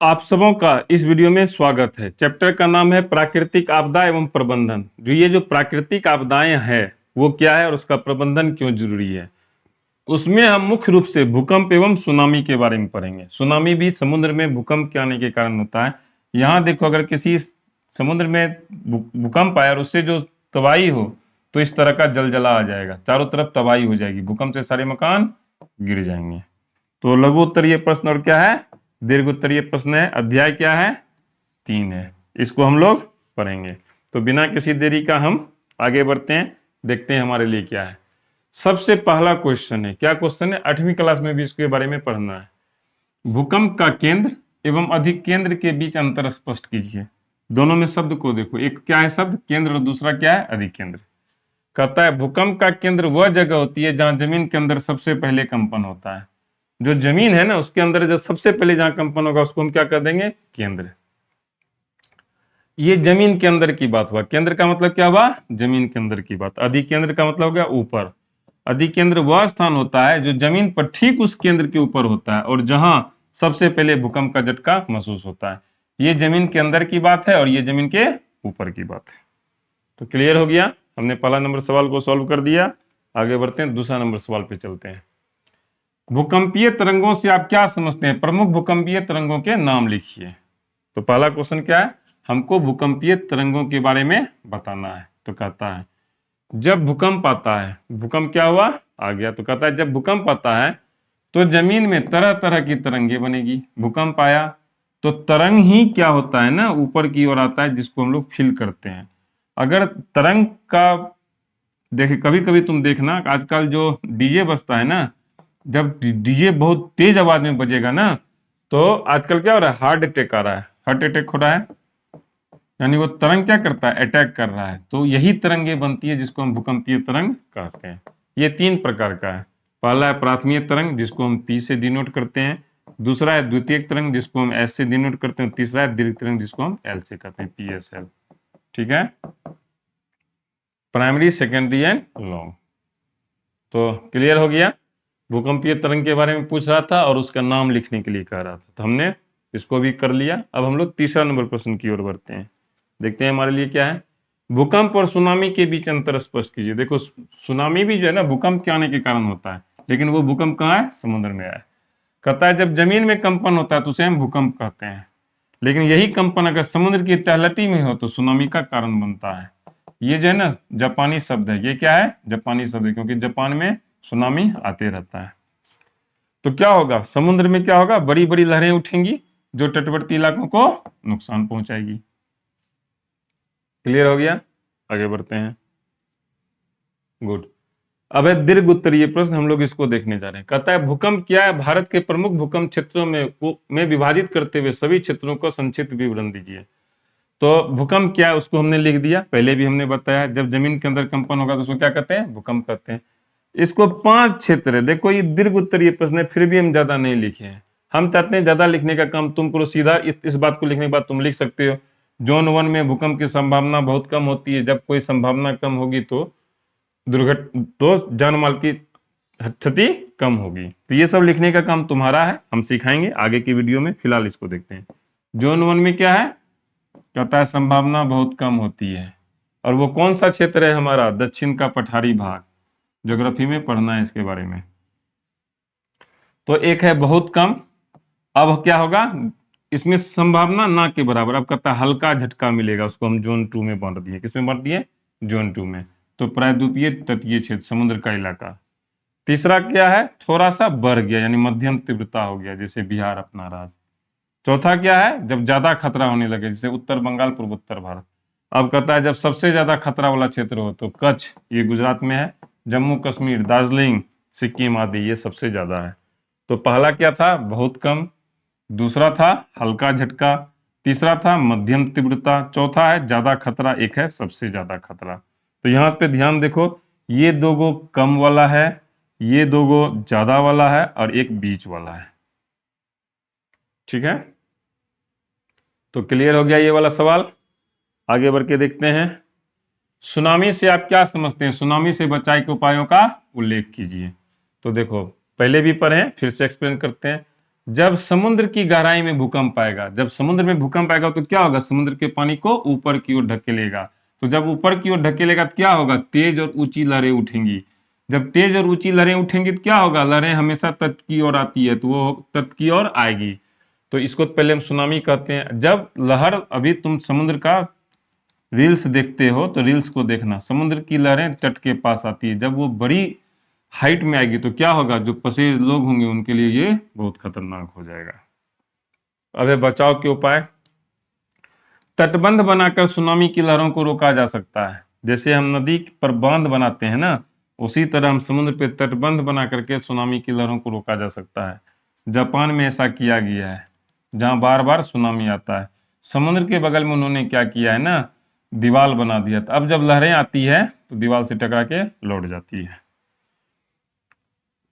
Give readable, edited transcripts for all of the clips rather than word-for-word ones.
आप सबों का इस वीडियो में स्वागत है। चैप्टर का नाम है प्राकृतिक आपदा एवं प्रबंधन। ये जो प्राकृतिक आपदाएं हैं वो क्या है और उसका प्रबंधन क्यों जरूरी है, उसमें हम मुख्य रूप से भूकंप एवं सुनामी के बारे में पढ़ेंगे। सुनामी भी समुद्र में भूकंप के आने के कारण होता है। यहाँ देखो, अगर किसी समुद्र में भूकंप आया और उससे जो तबाही हो तो इस तरह का जलजला आ जाएगा, चारों तरफ तबाही हो जाएगी, भूकंप से सारे मकान गिर जाएंगे। तो लघु उत्तरीय प्रश्न और क्या है, दीर्घ उत्तरीय प्रश्न है। अध्याय क्या है, 3 है। इसको हम लोग पढ़ेंगे। तो बिना किसी देरी का हम आगे बढ़ते हैं, देखते हैं हमारे लिए क्या है। सबसे पहला क्वेश्चन है, क्या क्वेश्चन है, 8वीं क्लास में भी इसके बारे में पढ़ना है। भूकंप का केंद्र एवं अधिकेंद्र के बीच अंतर स्पष्ट कीजिए। दोनों में शब्द को देखो, एक क्या है शब्द केंद्र और दूसरा क्या है अधिकेंद्र। कहता है भूकंप का केंद्र वह जगह होती है जहां जमीन के अंदर सबसे पहले कंपन होता है। जो जमीन है ना उसके अंदर जो सबसे पहले जहां कंपन होगा उसको हम क्या कर देंगे, केंद्र। ये जमीन के अंदर की बात हुआ, केंद्र का मतलब क्या हुआ, जमीन के अंदर की बात। अधिकेंद्र का मतलब हो गया ऊपर। अधिकेंद्र वह स्थान होता है जो जमीन पर ठीक उस केंद्र के ऊपर होता है और जहां सबसे पहले भूकंप का झटका महसूस होता है। ये जमीन के अंदर की बात है और ये जमीन के ऊपर की बात है। तो क्लियर हो गया, हमने पहला नंबर सवाल को सॉल्व कर दिया। आगे बढ़ते हैं, दूसरा नंबर सवाल पे चलते हैं। भूकंपीय तरंगों से आप क्या समझते हैं, प्रमुख भूकंपीय तरंगों के नाम लिखिए। तो पहला क्वेश्चन क्या है, हमको भूकंपीय तरंगों के बारे में बताना है। तो कहता है जब भूकंप आता है, भूकंप क्या हुआ आ गया, तो कहता है जब भूकंप आता है तो जमीन में तरह तरह की तरंगे बनेगी। भूकंप आया तो तरंग ही क्या होता है ना, ऊपर की ओर आता है, जिसको हम लोग फील करते हैं। अगर तरंग का देखिए, कभी कभी तुम देखना आजकल जो डीजे बजता है ना, जब डीजे बहुत तेज आवाज में बजेगा ना तो आजकल क्या हो रहा है, हार्ट अटैक आ रहा है, हार्ट अटैक हो रहा है, यानी वो तरंग क्या करता है, अटैक कर रहा है। तो यही तरंगे बनती है जिसको हम भूकंपीय तरंग कहते हैं। ये 3 प्रकार का है। पहला है प्राथमीय तरंग जिसको हम पी से डिनोट करते हैं, दूसरा है द्वितीयक तरंग जिसको हम एस से डिनोट करते हैं, तीसरा है दीर्घ तरंग जिसको हम एल से कहते हैं, PSL। ठीक है, प्राइमरी सेकेंडरी एंड लॉन्ग। तो क्लियर हो गया, भूकंपीय तरंग के बारे में पूछ रहा था और उसका नाम लिखने के लिए कह रहा था, तो हमने इसको भी कर लिया। अब हम लोग तीसरा नंबर प्रश्न की ओर बढ़ते हैं, देखते हैं हमारे लिए क्या है। भूकंप और सुनामी के बीच अंतर स्पष्ट कीजिए। देखो, सुनामी भी जो है ना भूकंप के आने के कारण होता है, लेकिन वो भूकंप कहाँ है, समुद्र में है। कहता है जब जमीन में कंपन होता है तो उसे हम भूकंप कहते हैं, लेकिन यही कंपन अगर समुद्र की तलहटी में हो तो सुनामी का कारण बनता है। ये जो है ना जापानी शब्द है, ये क्या है, जापानी शब्द है, क्योंकि जापान में सुनामी आते रहता है। तो क्या होगा, समुद्र में क्या होगा, बड़ी बड़ी लहरें उठेंगी जो तटवर्ती इलाकों को नुकसान पहुंचाएगी। क्लियर हो गया, आगे बढ़ते हैं। गुड। अब है दीर्घ उत्तरीय प्रश्न, हम लोग इसको देखने जा रहे हैं। कहता है भूकंप क्या है, भारत के प्रमुख भूकंप क्षेत्रों में विभाजित करते हुए सभी क्षेत्रों को संक्षिप्त विवरण दीजिए। तो भूकंप क्या है उसको हमने लिख दिया, पहले भी हमने बताया, जब जमीन के अंदर कंपन होगा तो उसको क्या कहते हैं, भूकंप कहते हैं। इसको 5 क्षेत्र है। देखो ये दीर्घ उत्तरीय प्रश्न है, फिर भी हम ज्यादा नहीं लिखे हैं। हम चाहते हैं ज्यादा लिखने का काम तुम करो, सीधा इस बात को लिखने के बाद तुम लिख सकते हो जोन 1 में भूकंप की संभावना बहुत कम होती है। जब कोई संभावना कम होगी तो जान माल की क्षति कम होगी। तो ये सब लिखने का काम तुम्हारा है, हम सिखाएंगे आगे की वीडियो में। फिलहाल इसको देखते हैं। जोन 1 में क्या है, कहता है संभावना बहुत कम होती है, और वो कौन सा क्षेत्र है हमारा, दक्षिण का पठारी भाग। ज्योग्राफी में पढ़ना है इसके बारे में। तो एक है बहुत कम, अब क्या होगा, इसमें संभावना ना के बराबर। अब कहता है हल्का झटका मिलेगा, उसको हम जोन 2 में बांट दिए। किसमें बांट दिए, जोन 2 में। तो प्रायद्वीपीय तटीय क्षेत्र, समुद्र का इलाका। तीसरा क्या है, थोड़ा सा बढ़ गया यानी मध्यम तीव्रता हो गया, जैसे बिहार अपना राज्य। चौथा क्या है, जब ज्यादा खतरा होने लगे, जैसे उत्तर बंगाल, पूर्वोत्तर भारत। अब कहता है जब सबसे ज्यादा खतरा वाला क्षेत्र हो तो कच्छ, ये गुजरात में है, जम्मू कश्मीर, दार्जिलिंग, सिक्किम आदि, ये सबसे ज्यादा है। तो पहला क्या था, बहुत कम, दूसरा था हल्का झटका, तीसरा था मध्यम तीव्रता, चौथा है ज्यादा खतरा, एक है सबसे ज्यादा खतरा। तो यहां पे ध्यान देखो, ये दो गो कम वाला है, ये दो गो ज्यादा वाला है, और एक बीच वाला है। ठीक है, तो क्लियर हो गया ये वाला सवाल। आगे बढ़ के देखते हैं। सुनामी से आप क्या समझते हैं, सुनामी से बचाव के उपायों का उल्लेख कीजिए। तो देखो, पहले भी पढ़े, फिर से एक्सप्लेन करते हैं। जब समुद्र की गहराई में भूकंप आएगा, जब समुद्र में भूकंप आएगा तो क्या होगा, समुद्र के पानी को ऊपर की ओर ढकेलेगा। तो जब ऊपर की ओर ढकेलेगा तो क्या होगा, तेज और ऊंची लहरें उठेंगी। जब तेज और ऊंची लहरें उठेंगी तो क्या होगा, लहरें हमेशा तट की ओर आती है तो वो तट की ओर आएगी। तो इसको तो पहले हम सुनामी कहते हैं। जब लहर, अभी तुम समुद्र का रील्स देखते हो तो रील्स को देखना, समुद्र की लहरें तट के पास आती है, जब वो बड़ी हाइट में आएगी तो क्या होगा, जो फंसे लोग होंगे उनके लिए ये बहुत खतरनाक हो जाएगा। अब है बचाव के उपाय। तटबंध बनाकर सुनामी की लहरों को रोका जा सकता है। जैसे हम नदी पर बांध बनाते हैं ना, उसी तरह हम समुद्र पे तटबंध बना करके सुनामी की लहरों को रोका जा सकता है। जापान में ऐसा किया गया है, जहां बार बार सुनामी आता है। समुद्र के बगल में उन्होंने क्या किया है ना, दीवार बना दिया था। अब जब लहरें आती है तो दीवार से टकरा के लौट जाती है।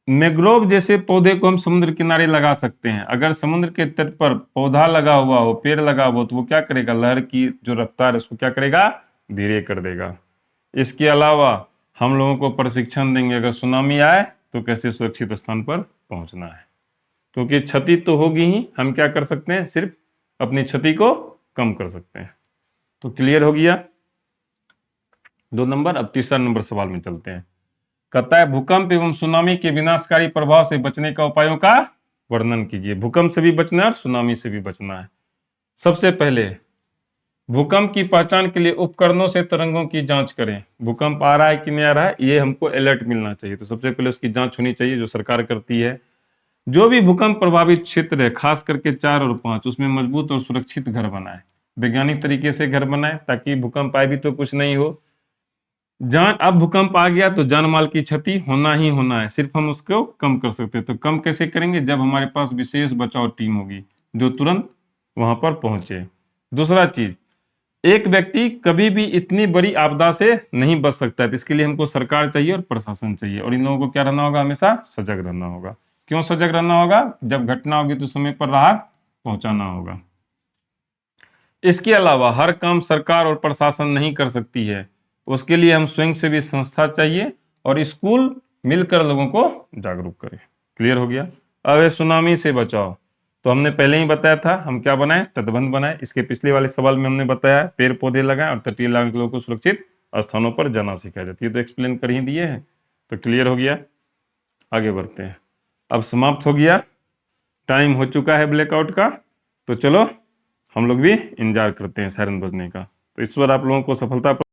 मैंग्रोव जैसे पौधे को हम समुद्र किनारे लगा सकते हैं। अगर समुद्र के तट पर पौधा लगा हुआ हो, पेड़ लगा हुआ हो, तो वो क्या करेगा, लहर की जो रफ्तार है उसको क्या करेगा, धीरे कर देगा। इसके अलावा हम लोगों को प्रशिक्षण देंगे, अगर सुनामी आए तो कैसे सुरक्षित स्थान पर पहुंचना है। क्योंकि क्षति तो होगी ही, हम क्या कर सकते हैं, सिर्फ अपनी क्षति को कम कर सकते हैं। तो क्लियर हो गया 2 नंबर। अब तीसरा नंबर सवाल में चलते हैं। कहता है भूकंप एवं सुनामी के विनाशकारी प्रभाव से बचने का उपायों का वर्णन कीजिए। भूकंप से भी बचना है और सुनामी से भी बचना है। सबसे पहले भूकंप की पहचान के लिए उपकरणों से तरंगों की जांच करें। भूकंप आ रहा है कि नहीं आ रहा है, ये हमको अलर्ट मिलना चाहिए, तो सबसे पहले उसकी जांच होनी चाहिए, जो सरकार करती है। जो भी भूकंप प्रभावित क्षेत्र है, खास करके 4 और 5, उसमें मजबूत और सुरक्षित घर बनाए, वैज्ञानिक तरीके से घर बनाए, ताकि भूकंप आए भी तो कुछ नहीं हो। जान अब भूकंप आ गया तो जान माल की क्षति होना ही होना है, सिर्फ हम उसको कम कर सकते हैं। तो कम कैसे करेंगे, जब हमारे पास विशेष बचाव टीम होगी जो तुरंत वहां पर पहुंचे। दूसरा चीज, एक व्यक्ति कभी भी इतनी बड़ी आपदा से नहीं बच सकता है, तो इसके लिए हमको सरकार चाहिए और प्रशासन चाहिए, और इन लोगों को क्या रहना होगा, हमेशा सजग रहना होगा। क्यों सजग रहना होगा, जब घटना होगी तो समय पर राहत पहुंचाना होगा। इसके अलावा हर काम सरकार और प्रशासन नहीं कर सकती है, उसके लिए हम स्वयंसेवी संस्था चाहिए, और स्कूल मिलकर लोगों को जागरूक करें। क्लियर हो गया। अब है सुनामी से बचाव। तो हमने पहले ही बताया था, हम क्या बनाए, तटबंध बनाए। इसके पिछले वाले सवाल में हमने बताया पेड़ पौधे लगाएं और तटीय इलाके के लोगों को सुरक्षित स्थानों पर जाना सिखाया जाती है। तो एक्सप्लेन कर ही दिए हैं, तो क्लियर हो गया। आगे बढ़ते हैं। अब समाप्त हो गया, टाइम हो चुका है ब्लैकआउट का, तो चलो हम लोग भी इंतजार करते हैं सायरन बजने का। तो इस बार आप लोगों को सफलता